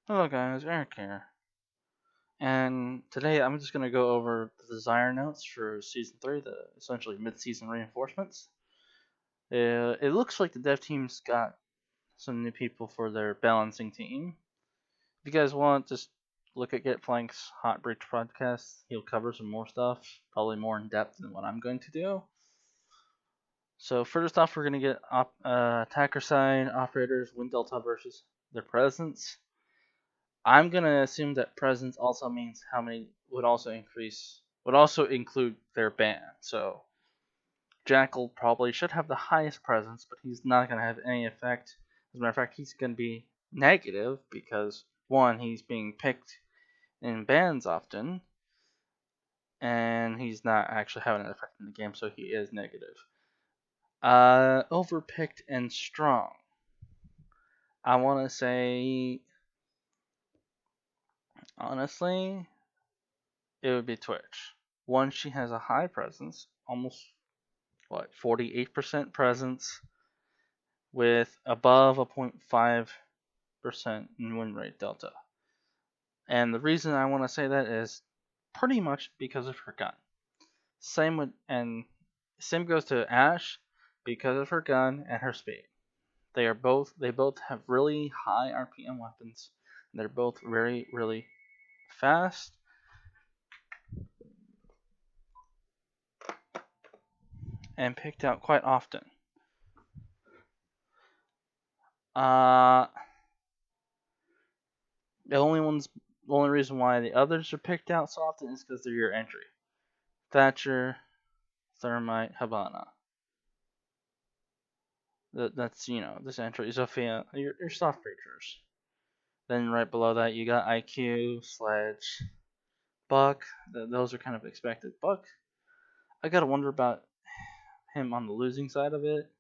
Hello guys, Eric here. And today I'm just going to go over the desire notes for Season 3, the essentially mid-season reinforcements. It looks like the dev team's got some new people for their balancing team. If you guys want, just look at Get Flank's Hot Breach podcast. He'll cover some more stuff, probably more in depth than what I'm going to do. So first off, we're going to get attacker side operators, Wind Delta versus their presence. I'm gonna assume that presence also means how many would also include their ban. So Jackal probably should have the highest presence, but he's not gonna have any effect. As a matter of fact, he's gonna be negative because one, he's being picked in bans often, and he's not actually having an effect in the game, so he is negative. Overpicked and strong. I wanna say honestly, it would be Twitch. One, she has a high presence, almost 48% presence with above a 0.5% in win rate delta. And the reason I want to say that is pretty much because of her gun. Same goes to Ash because of her gun and her speed. They both have really high RPM weapons. They're both really fast and picked out quite often. Uh, the only reason why the others are picked out so often is because they're your entry. Thatcher, Thermite, Habana. That's this entry. Zofia, your soft creatures. Then right below that you got IQ, Sledge, Buck. Those are kind of expected. Buck, I gotta wonder about him on the losing side of it.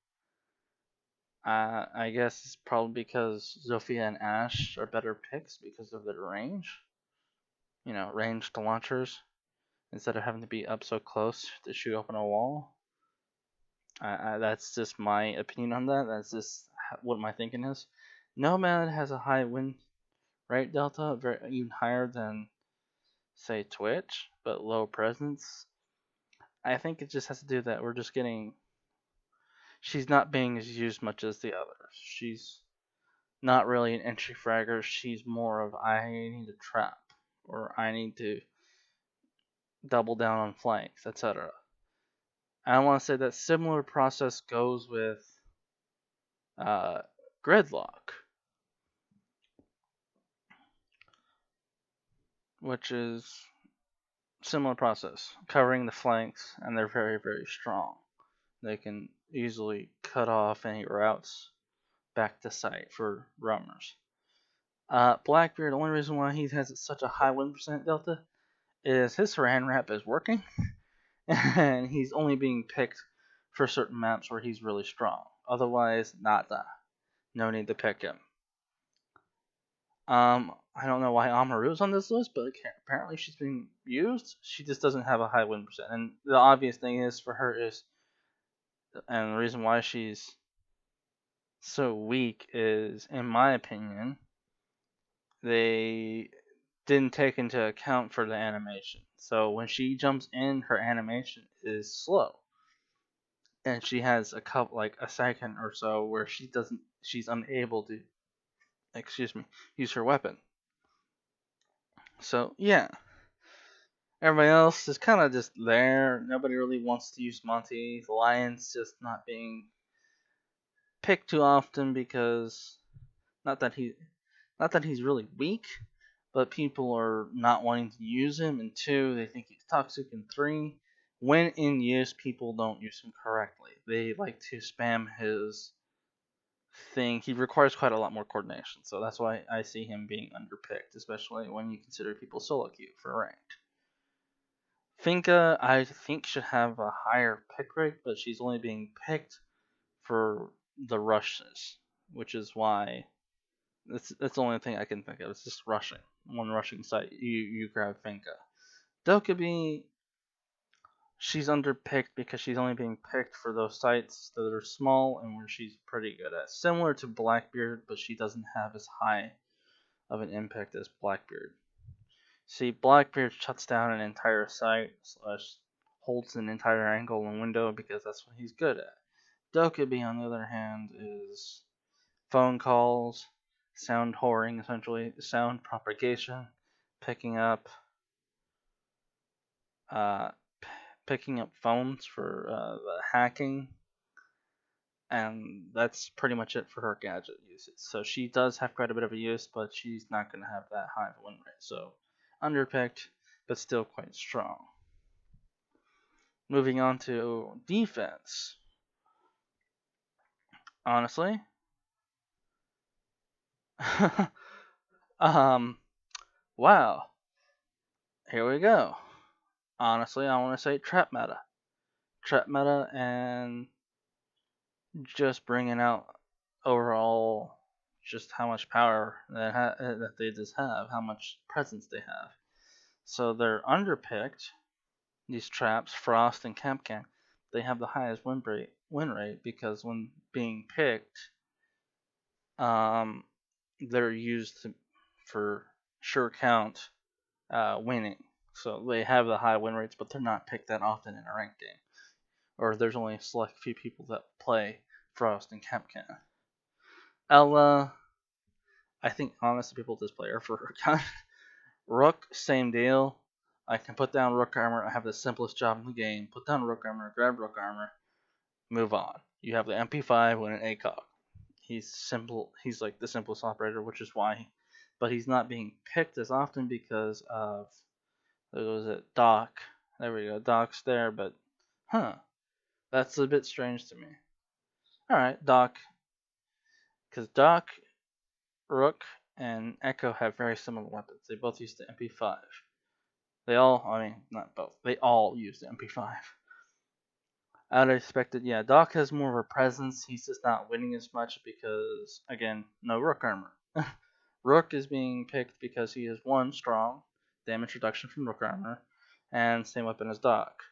I guess it's probably because Zofia and Ash are better picks because of their range. Ranged launchers instead of having to be up so close to shoot open a wall. That's just my opinion on that. That's just what my thinking is. Nomad has a high win rate delta, even higher than say Twitch, but low presence. I think it just has to do that we're just getting. She's not being as used much as the others. She's not really an entry fragger. She's more of I need to trap or I need to double down on flanks, etc. I want to say that similar process goes with uh, Gridlock, which is similar process, covering the flanks, and they're very strong. They can easily cut off any routes back to site for roamers. Blackbeard, the only reason why he has such a high win percent delta is his Saran wrap is working, and he's only being picked for certain maps where he's really strong. Otherwise, nada. No need to pick him. I don't know why Amaru's on this list, but apparently she's being used. She just doesn't have a high win percent, and the obvious thing is for her is, and the reason why she's so weak is, in my opinion, they didn't take into account for the animation. So when she jumps in, her animation is slow, and she has a second or so where she's unable to, use her weapon. So yeah, everybody else is kind of just there. Nobody really wants to use Monty. The Lion's just not being picked too often because not that he not that he's really weak, but people are not wanting to use him. And two, they think he's toxic. And three, when in use, people don't use him correctly. They like to spam his thing. He requires quite a lot more coordination, so that's why I see him being underpicked, especially when you consider people solo queue for ranked. Finka, I think, should have a higher pick rate, but she's only being picked for the rushes, which is why that's the only thing I can think of. It's just rushing. One rushing site, you grab Finka. Dokkaebi, she's underpicked because she's only being picked for those sites that are small and where she's pretty good at. Similar to Blackbeard, but she doesn't have as high of an impact as Blackbeard. See, Blackbeard shuts down an entire site / holds an entire angle and window because that's what he's good at. Dokkaebi, on the other hand, is phone calls, sound whoring, essentially, sound propagation, picking up uh, picking up phones for the hacking, and that's pretty much it for her gadget usage. So she does have quite a bit of a use, but she's not going to have that high of a win rate. So underpicked, but still quite strong. Moving on to defense. Honestly, wow. Here we go. Honestly, I want to say trap meta. Trap meta and just bringing out overall just how much power that they just have, how much presence they have. So they're underpicked. These traps, Frost and Capcan, they have the highest win rate because when being picked, they're used for sure count winning. So they have the high win rates, but they're not picked that often in a ranked game, or there's only a select few people that play Frost and Capcan. Ella, I think honestly people just play her for her gun. Rook, same deal. I can put down Rook armor. I have the simplest job in the game. Put down Rook armor, grab Rook armor, move on. You have the MP5 with an ACOG. He's simple. He's like the simplest operator, which is why. But he's not being picked as often because of there was a Doc. There we go. Doc's there, but that's a bit strange to me. All right, Doc, because Doc, Rook, and Echo have very similar weapons. They both use the MP5. Not both. They all use the MP5. I'd expected, yeah, Doc has more of a presence. He's just not winning as much because, again, no Rook armor. Rook is being picked because he is one, strong, damage reduction from Rook armor, and same weapon as Doc.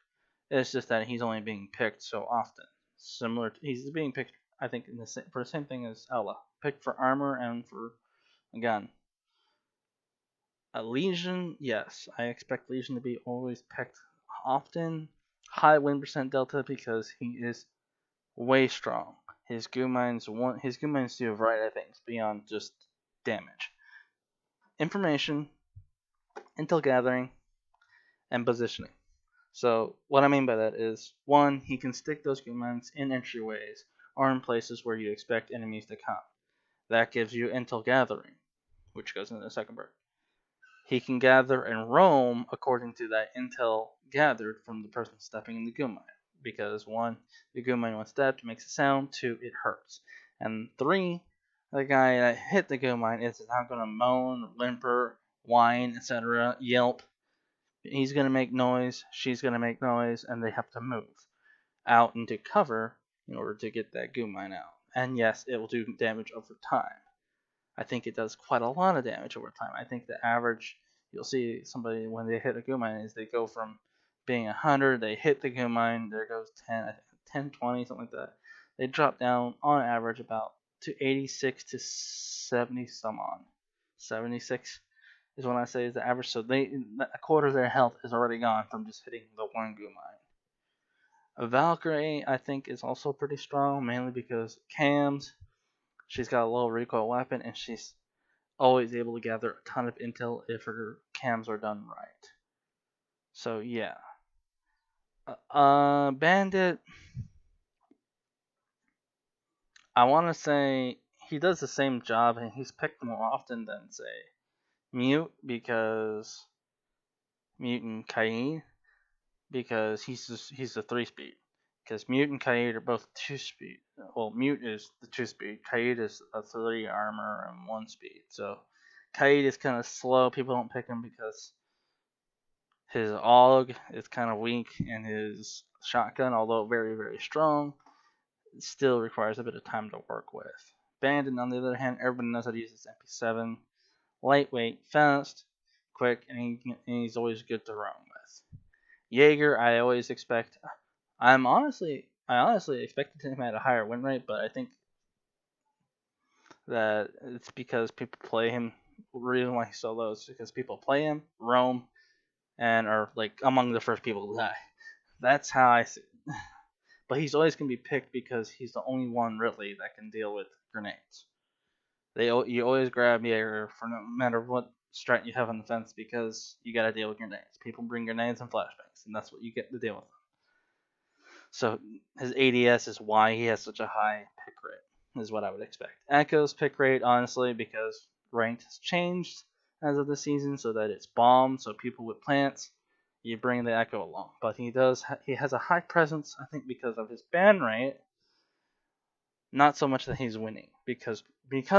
It's just that he's only being picked so often. He's being picked, I think, for the same thing as Ella. Picked for armor and for a gun. A Legion, yes, I expect Legion to be always picked often. High win percent delta because he is way strong. His goo mines do a variety of things beyond just damage. Information, intel gathering, and positioning. So what I mean by that is, one, he can stick those goo mines in entryways or in places where you expect enemies to come. That gives you intel gathering, which goes into the second part. He can gather and roam according to that intel gathered from the person stepping in the goo mine. Because one, the goo mine when stepped makes a sound, two, it hurts. And three, the guy that hit the goo mine is not going to moan, whimper, whine, etc., yelp. He's going to make noise, she's going to make noise, and they have to move out into cover in order to get that goo mine out. And yes, it will do damage over time. I think it does quite a lot of damage over time. I think the average, you'll see somebody when they hit a goo mine is they go from being 100, they hit the goo mine, there goes 10, 20, something like that. They drop down on average about to 86 to 70 some on. 76 is what I say is the average. So a quarter of their health is already gone from just hitting the one goo mine. Valkyrie, I think, is also pretty strong, mainly because cams. She's got a low recoil weapon, and she's always able to gather a ton of intel if her cams are done right. So yeah. Bandit, I want to say he does the same job, and he's picked more often than, say, Mute, because Mute and Kaid, because he's a 3-speed. Because Mute and Kaid are both 2-speed. Well, Mute is the 2-speed. Kaid is a 3 armor and 1 speed. So Kaid is kind of slow. People don't pick him because his AUG is kind of weak, and his shotgun, although very, very strong, still requires a bit of time to work with. Bandit, on the other hand, everybody knows how to use his MP7. Lightweight, fast, quick, and he's always good to roam with. Jaeger, I honestly expected him at a higher win rate, but I think that it's because people play him reason why he's so low is because people play him, roam, and are like among the first people to die. That's how I see it. But he's always going to be picked because he's the only one really that can deal with grenades. You always grab Jaeger for no matter what strat you have on the fence because you got to deal with grenades. People bring grenades and flashbangs, and that's what you get to deal with. So his ADS is why he has such a high pick rate, is what I would expect. Echo's pick rate, honestly, because ranked has changed as of the season, so that it's bomb. So people with plants, you bring the Echo along. But he has a high presence, I think, because of his ban rate. Not so much that he's winning, because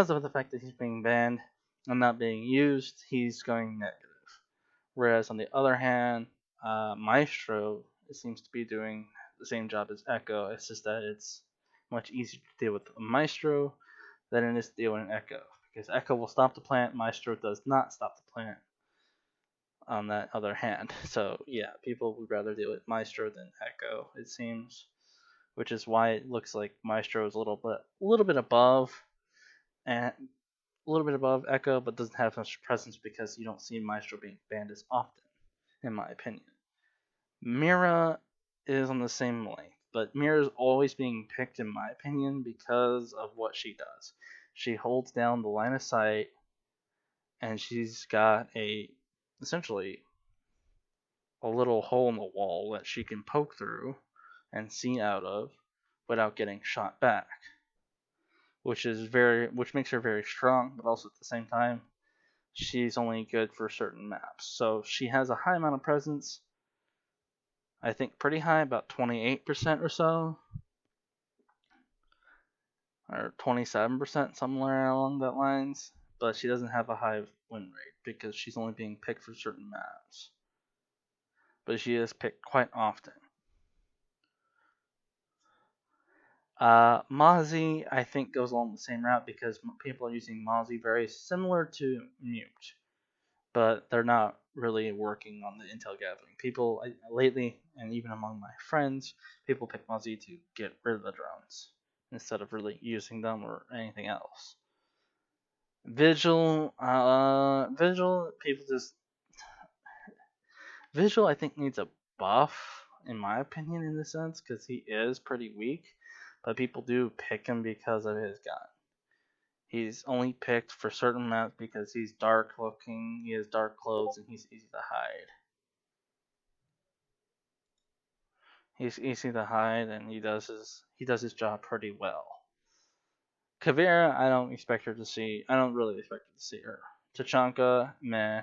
of the fact that he's being banned and not being used, he's going negative. Whereas on the other hand, Maestro seems to be doing the same job as Echo. It's just that it's much easier to deal with a Maestro than it is to deal with an Echo. Because Echo will stop the plant, Maestro does not stop the plant on that other hand. So yeah, people would rather deal with Maestro than Echo, it seems. Which is why it looks like Maestro is a little bit above and a little bit above Echo, but doesn't have much presence because you don't see Maestro being banned as often, in my opinion. Mira is on the same length, but Mira is always being picked, in my opinion, because of what she does. She holds down the line of sight, and she's got essentially a little hole in the wall that she can poke through and see out of without getting shot back, which makes her very strong, but also at the same time she's only good for certain maps. So she has a high amount of presence, I think pretty high, about 28% or so, or 27%, somewhere along that lines. But she doesn't have a high win rate because she's only being picked for certain maps. But she is picked quite often. Mozzie, I think, goes along the same route because people are using Mozzie very similar to Mute, but they're not really working on the intel gathering. People lately, and even among my friends, people pick Mozzie to get rid of the drones instead of really using them or anything else. Vigil, Vigil, I think needs a buff, in my opinion, in this sense, because he is pretty weak. But people do pick him because of his gun. He's only picked for certain maps because he's dark looking, he has dark clothes, and he's easy to hide. He's easy to hide, and he does his job pretty well. Kavira, I don't really expect her to see her. Tachanka, meh.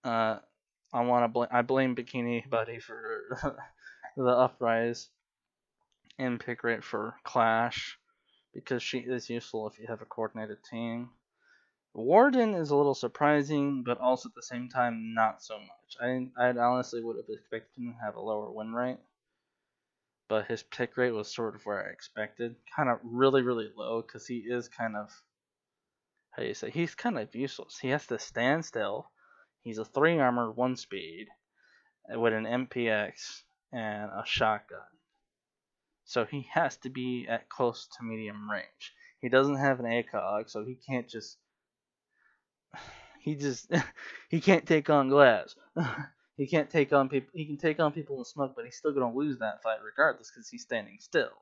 I blame Bikini Buddy for the uprise in pick rate for Clash because she is useful if you have a coordinated team. Warden is a little surprising, but also at the same time not so much. I honestly would have expected him to have a lower win rate, but his pick rate was sort of where I expected. Kind of really, really low because he is kind of, he's kind of useless. He has to stand still. He's a 3 armor, 1 speed, with an MPX and a shotgun. So he has to be at close to medium range. He doesn't have an ACOG, so he can't just he can't take on glass. He can't take on people. He can take on people in smoke, but he's still gonna lose that fight regardless because he's standing still.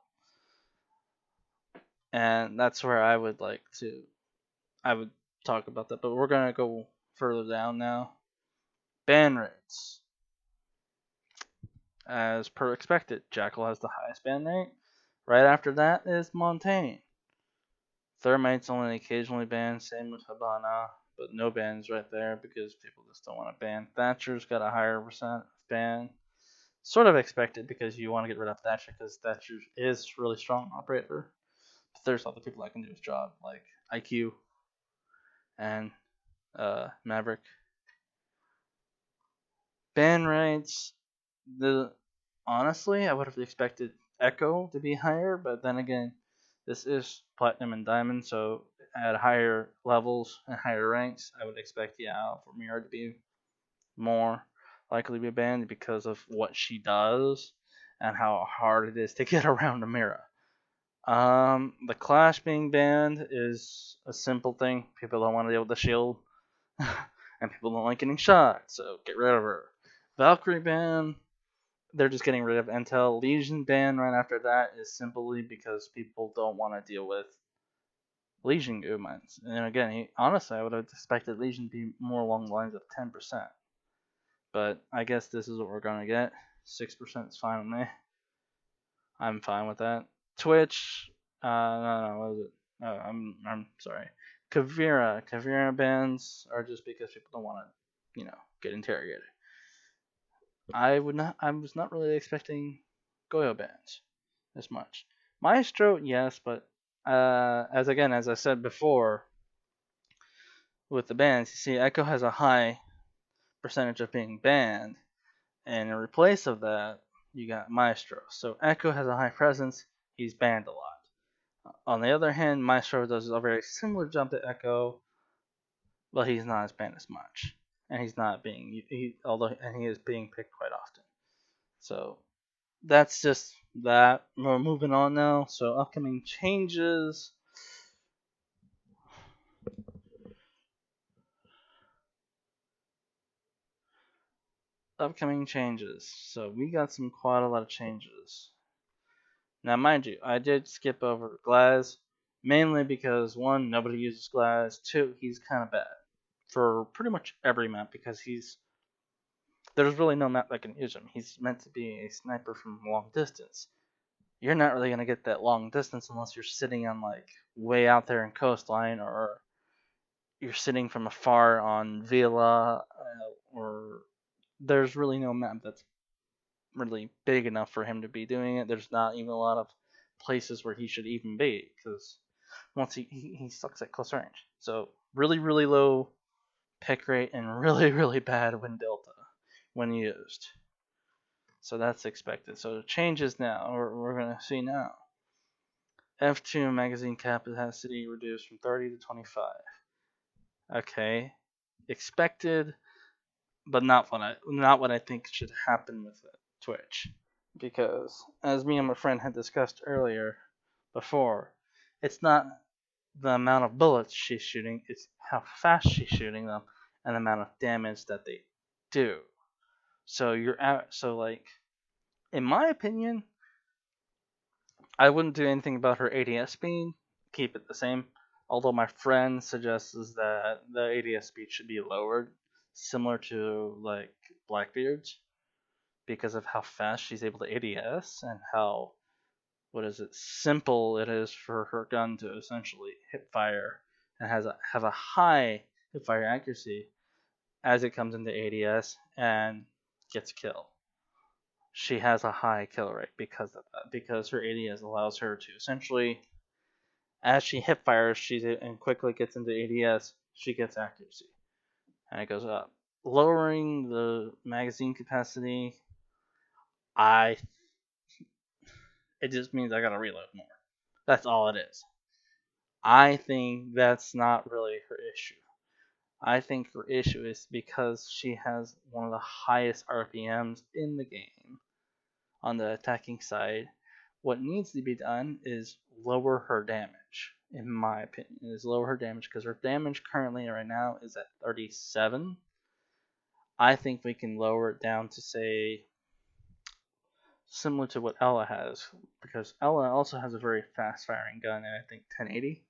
And that's where I would talk about that. But we're gonna go further down now. Ban rates. As per expected, Jackal has the highest ban rate. Right after that is Montaigne. Thermite's only occasionally banned, same with Habana, but no bans right there because people just don't want to ban. Thatcher's got a higher percent ban. Sort of expected because you want to get rid of Thatcher because Thatcher is really strong operator. But there's other people that can do his job, like IQ and Maverick. Ban rates, honestly, I would have expected Echo to be higher, but then again, this is Platinum and Diamond, so at higher levels and higher ranks, I would expect for Mira to be more likely to be banned because of what she does and how hard it is to get around a Mira. The Clash being banned is a simple thing. People don't want to deal with the shield, and people don't like getting shot, so get rid of her. Valkyrie ban, they're just getting rid of Intel. Legion ban right after that is simply because people don't want to deal with Legion movements. And again, honestly, I would have expected Legion to be more along the lines of 10%. But I guess this is what we're going to get. 6% is fine with me. I'm fine with that. Twitch, no, what is it? No, I'm sorry. Kavira bans are just because people don't want to, get interrogated. I was not really expecting Goyo bans as much. Maestro, yes, but as I said before, with the bans, you see, Echo has a high percentage of being banned, and in replace of that, you got Maestro. So Echo has a high presence, he's banned a lot. On the other hand, Maestro does a very similar jump to Echo, but he's not as banned as much, and he's not being he is being picked quite often. So that's just that. We're moving on now. So upcoming changes. So we got quite a lot of changes. Now, mind you, I did skip over Glass, mainly because one, nobody uses Glass. Two, he's kind of bad for pretty much every map because there's really no map that can use him. He's meant to be a sniper from long distance. You're not really gonna get that long distance unless you're sitting on like way out there in coastline, or you're sitting from afar on Villa, or there's really no map that's really big enough for him to be doing it. There's not even a lot of places where he should even be, because once he sucks at close range. So really, really low pick rate and really, really bad win delta when used. So that's expected. So the changes now, we're going to see now. F2 magazine capacity reduced from 30 to 25. Okay. Expected, but not what I think should happen with it, Twitch. Because as me and my friend had discussed earlier before, it's not the amount of bullets she's shooting, it's how fast she's shooting them and the amount of damage that they do. So in my opinion, I wouldn't do anything about her ADS speed, keep it the same. Although my friend suggests that the ADS speed should be lowered, similar to like Blackbeard's, because of how fast she's able to ADS and how simple it is for her gun to essentially hip fire and have a high hip fire accuracy as it comes into ADS and gets a kill. She has a high kill rate because of that, because her ADS allows her to essentially, as she hip fires, and quickly gets into ADS, she gets accuracy, and it goes up. Lowering the magazine capacity, it just means I gotta reload more. That's all it is. I think that's not really her issue. I think her issue is because she has one of the highest RPMs in the game on the attacking side. What needs to be done is lower her damage, in my opinion. Is lower her damage, because her damage currently right now is at 37. I think we can lower it down to, say, similar to what Ella has, because Ella also has a very fast firing gun, and I think 1080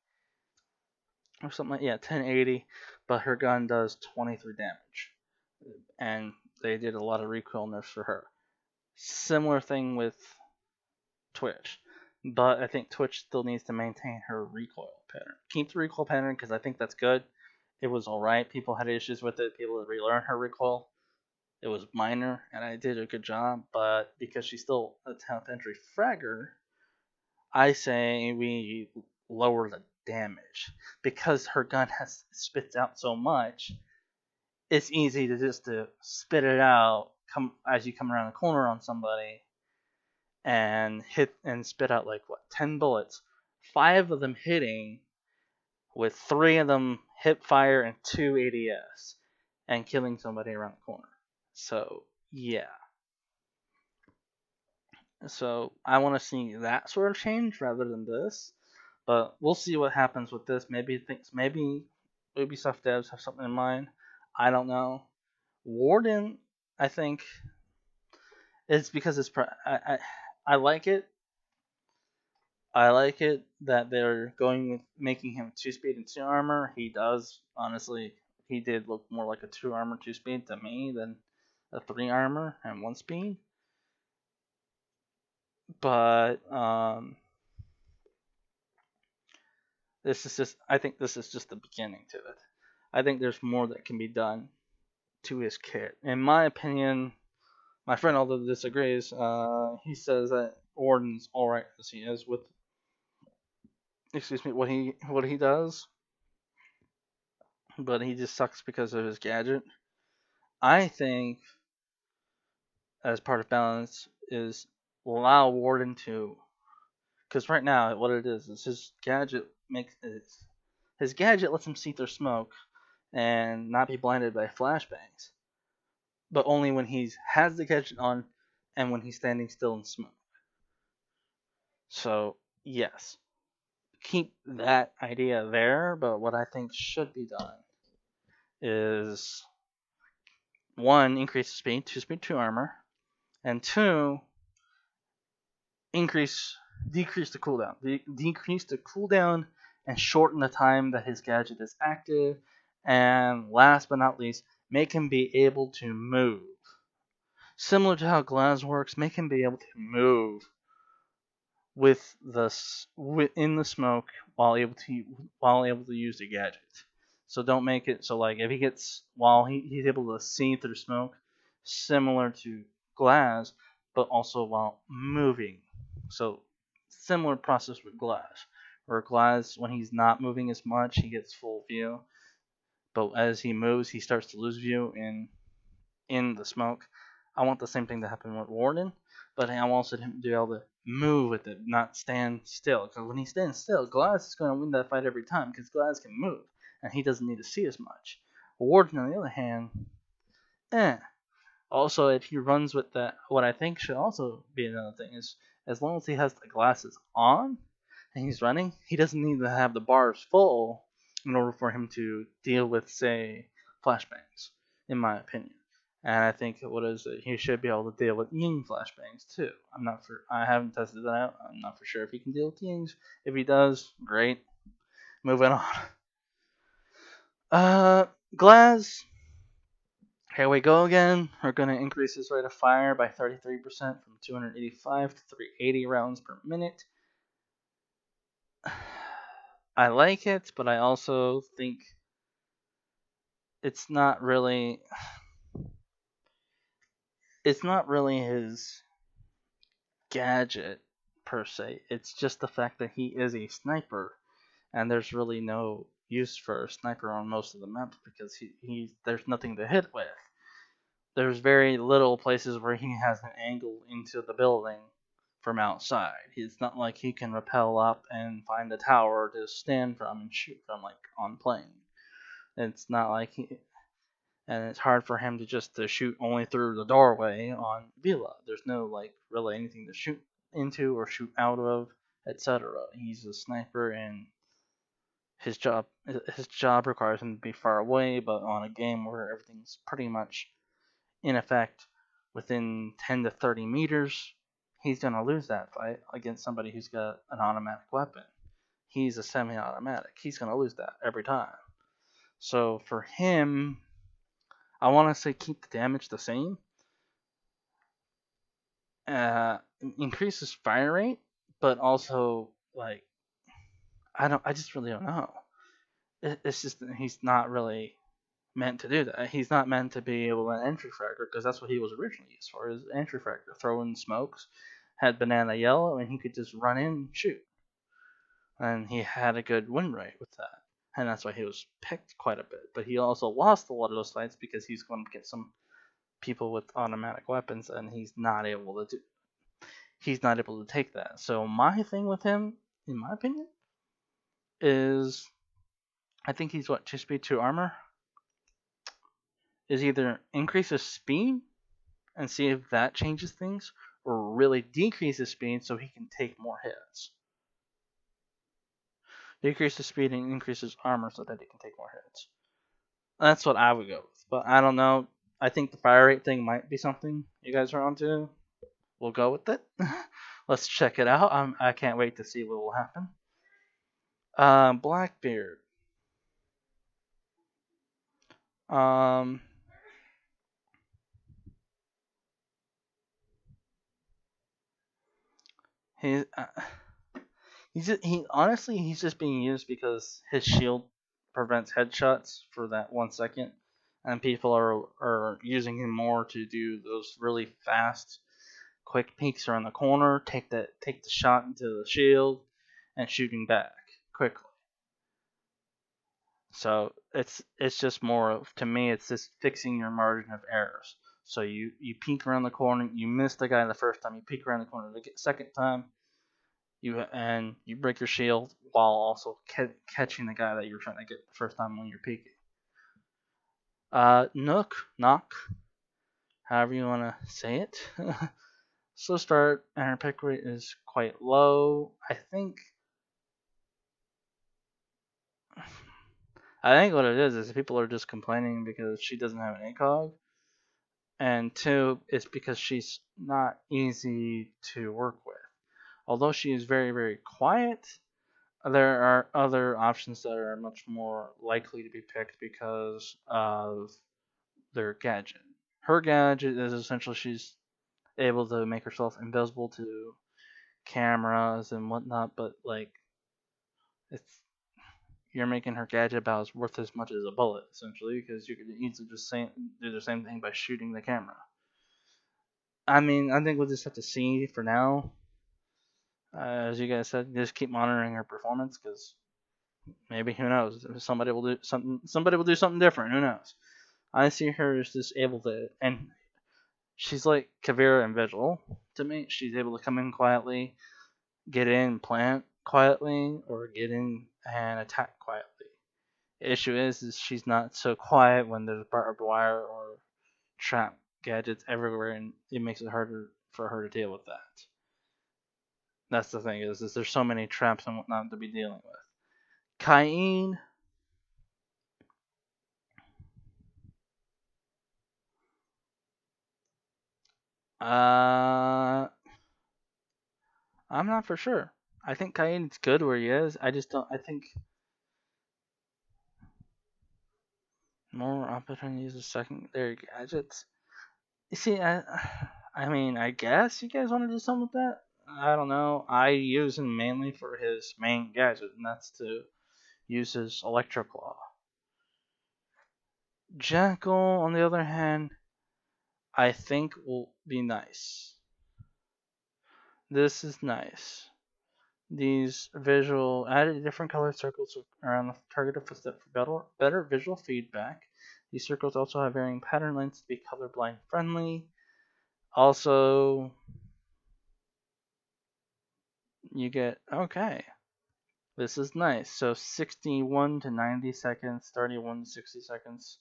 or something like 1080, but her gun does 23 damage, and they did a lot of recoil nerfs for her. Similar thing with Twitch, but I think Twitch still needs to maintain her recoil pattern. Keep the recoil pattern, because I think that's good. It was alright. People had issues with it. People had relearned her recoil. It was minor, and I did a good job, but because she's still a top entry fragger, I say we lower the damage. Because her gun spits out so much, it's easy to spit it out as you come around the corner on somebody and spit out 10 bullets, 5 of them hitting, with 3 of them hip fire and 2 ADS, and killing somebody around the corner. So yeah. So I want to see that sort of change rather than this. But we'll see what happens with this. Maybe Ubisoft devs have something in mind. I don't know. Warden, I think it's because I like it. I like it that they're going with making him 2 speed and 2 armor. He does, honestly, he did look more like a 2 armor, 2 speed to me than a 3 armor and 1 speed. But I think this is just the beginning to it. I think there's more that can be done to his kit. In my opinion, my friend, although disagrees, he says that Warden's alright as he is with, what he does, but he just sucks because of his gadget. I think, as part of balance, is allow Warden to, because right now what it is his gadget lets him see through smoke and not be blinded by flashbangs, but only when he has the gadget on and when he's standing still in smoke. So yes, keep that idea there, but what I think should be done is, one, increase the speed, 2 speed, 2 armor, and two, decrease the cooldown. Decrease the cooldown and shorten the time that his gadget is active. And last but not least, make him be able to move. Similar to how Glass works, make him be able to move in the smoke while able to use the gadget. So don't make it so, like, if he gets while he's able to see through smoke, similar to Glass, but also while moving. So similar process with Glass, where Glass, when he's not moving as much, he gets full view, but as he moves, he starts to lose view in the smoke. I want the same thing to happen with Warden, but I also him to be able to move with it, not stand still. Because when he stands still, Glass is going to win that fight every time because Glass can move and he doesn't need to see as much. Warden, on the other hand, eh. Also, if he runs with that, what I think should also be another thing is, as long as he has the glasses on and he's running, he doesn't need to have the bars full in order for him to deal with, say, flashbangs, in my opinion. And I think he should be able to deal with Ying flashbangs too. I haven't tested that out. I'm not for sure if he can deal with Yings. If he does, great. Moving on. Glass. Here we go again. We're going to increase his rate of fire by 33% from 285 to 380 rounds per minute. I like it, but I also think it's not really his gadget per se. It's just the fact that he is a sniper, and there's really no use for a sniper on most of the maps because there's nothing to hit with. There's very little places where he has an angle into the building from outside. It's not like he can rappel up and find a tower to stand from and shoot from, like on plane. It's not like and it's hard for him to shoot only through the doorway on Villa. There's no, like, really anything to shoot into or shoot out of, etc. He's a sniper, and his job requires him to be far away. But on a game where everything's pretty much in effect within 10 to 30 meters, he's going to lose that fight against somebody who's got an automatic weapon. He's a semi-automatic. He's going to lose that every time. So for him, I want to say keep the damage the same. Increase his fire rate, but also, like, I just really don't know. It's just he's not really meant to do that. He's not meant to be able to entry fragger, because that's what he was originally used for, is entry fragger. Throw in smokes, had banana yellow, and he could just run in and shoot. And he had a good win rate with that. And that's why he was picked quite a bit. But he also lost a lot of those fights because he's going to get some people with automatic weapons, and he's not able to take that. So my thing with him, in my opinion, is I think he's 2 speed, 2 armor. Is either increase his speed and see if that changes things, or really decrease his speed so he can take more hits. Decrease the speed and increase his armor so that he can take more hits. That's what I would go with. But I don't know. I think the fire rate thing might be something you guys are onto. We'll go with it. Let's check it out. I can't wait to see what will happen. Blackbeard. Um, he he's just being used because his shield prevents headshots for that 1 second, and people are using him more to do those really fast, quick peeks around the corner, take the shot into the shield, and shooting back quickly. So it's just more of, to me, it's just fixing your margin of errors. So you peek around the corner, you miss the guy the first time, you peek around the corner the second time, you break your shield while also catching the guy that you're trying to get the first time when you're peeking. Knock, however you want to say it. Slow start, and her pick rate is quite low. I think what it is people are just complaining because she doesn't have an ACOG, and two, it's because she's not easy to work with. Although she is very, very quiet, there are other options that are much more likely to be picked because of their gadget. Her gadget is essentially she's able to make herself invisible to cameras and whatnot, but like it's you're making her gadget about as worth as much as a bullet, essentially, because you could easily just do the same thing by shooting the camera. I mean, I think we'll just have to see for now. As you guys said, just keep monitoring her performance, because maybe, who knows, somebody will do something. Somebody will do something different. Who knows? I see her as just able to, and she's like Kavira and Vigil to me. She's able to come in quietly, get in, plant quietly, or get in and attack quietly. The issue is she's not so quiet when there's barbed wire or trap gadgets everywhere, and it makes it harder for her to deal with that. That's the thing is there's so many traps and whatnot to be dealing with. Cayenne. I'm not for sure. I think Cayenne's good where he is. I just don't. I think more opportunities of secondary gadgets. You see, I mean, I guess you guys want to do something with that. I don't know. I use him mainly for his main gadget, and that's to use his Electro Claw. Jackal, on the other hand, I think will be nice. This is nice. These visual added different colored circles around the target of footstep for better visual feedback. These circles also have varying pattern lengths to be colorblind friendly. Also, you get, okay, this is nice. So 61 to 90 seconds, 31 to 60 seconds,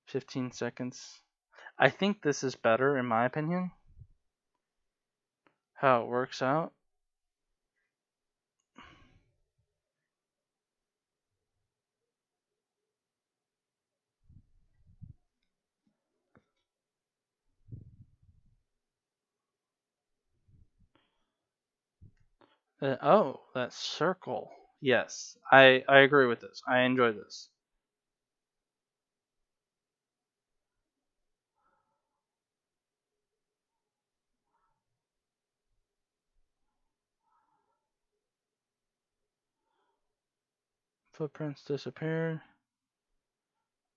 15 seconds. I think this is better, in my opinion, how it works out. Oh, that circle. Yes, I agree with this. I enjoy this. Footprints disappear.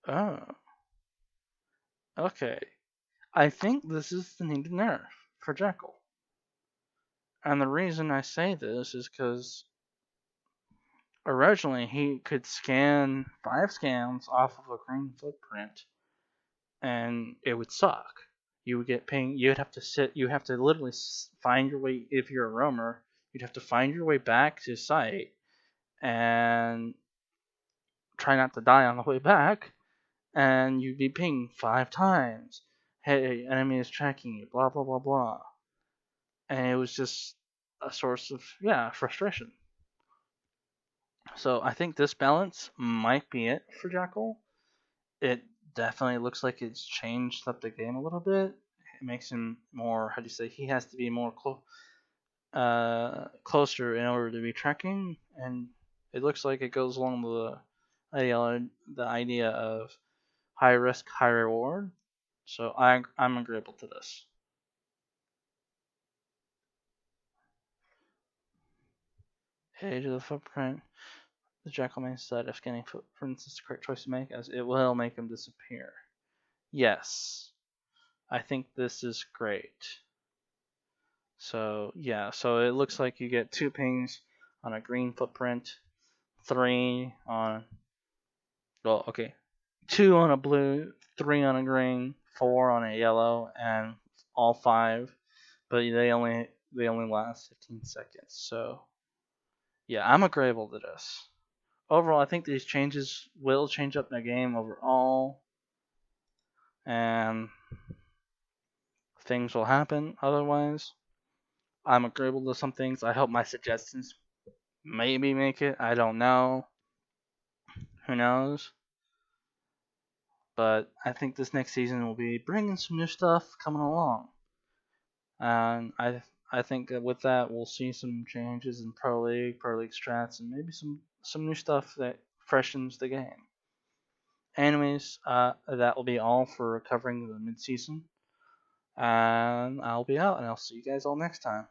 Oh, okay. I think this is the needed nerf for Jackal. And the reason I say this is because originally he could scan 5 scans off of a green footprint and it would suck. You would get ping. You'd have to you have to literally find your way. If you're a roamer, you'd have to find your way back to site and try not to die on the way back, and you'd be pinged 5 times. Hey, enemy is tracking you, blah blah blah blah. and it was just a source of frustration. So I think this balance might be it for Jackal. It definitely looks like it's changed up the game a little bit. It makes him more, how do you say, he has to be more closer in order to be tracking, and it looks like it goes along the idea of high risk, high reward. So I'm agreeable to this. Age of the footprint. The Jackal man said if scanning footprints is the correct choice to make, as it will make him disappear. Yes, I think this is great. So yeah, so it looks like you get 2 pings on a green footprint, 3 on, well, okay, 2 on a blue, 3 on a green, 4 on a yellow, and all 5, but they only last 15 seconds. So yeah, I'm agreeable to this. Overall, I think these changes will change up the game overall, and things will happen otherwise. I'm agreeable to some things. I hope my suggestions maybe make it. I don't know. Who knows? But I think this next season will be bringing some new stuff coming along, and I think that with that we'll see some changes in Pro League strats, and maybe some new stuff that freshens the game. Anyways, that will be all for covering the mid-season, and I'll be out, and I'll see you guys all next time.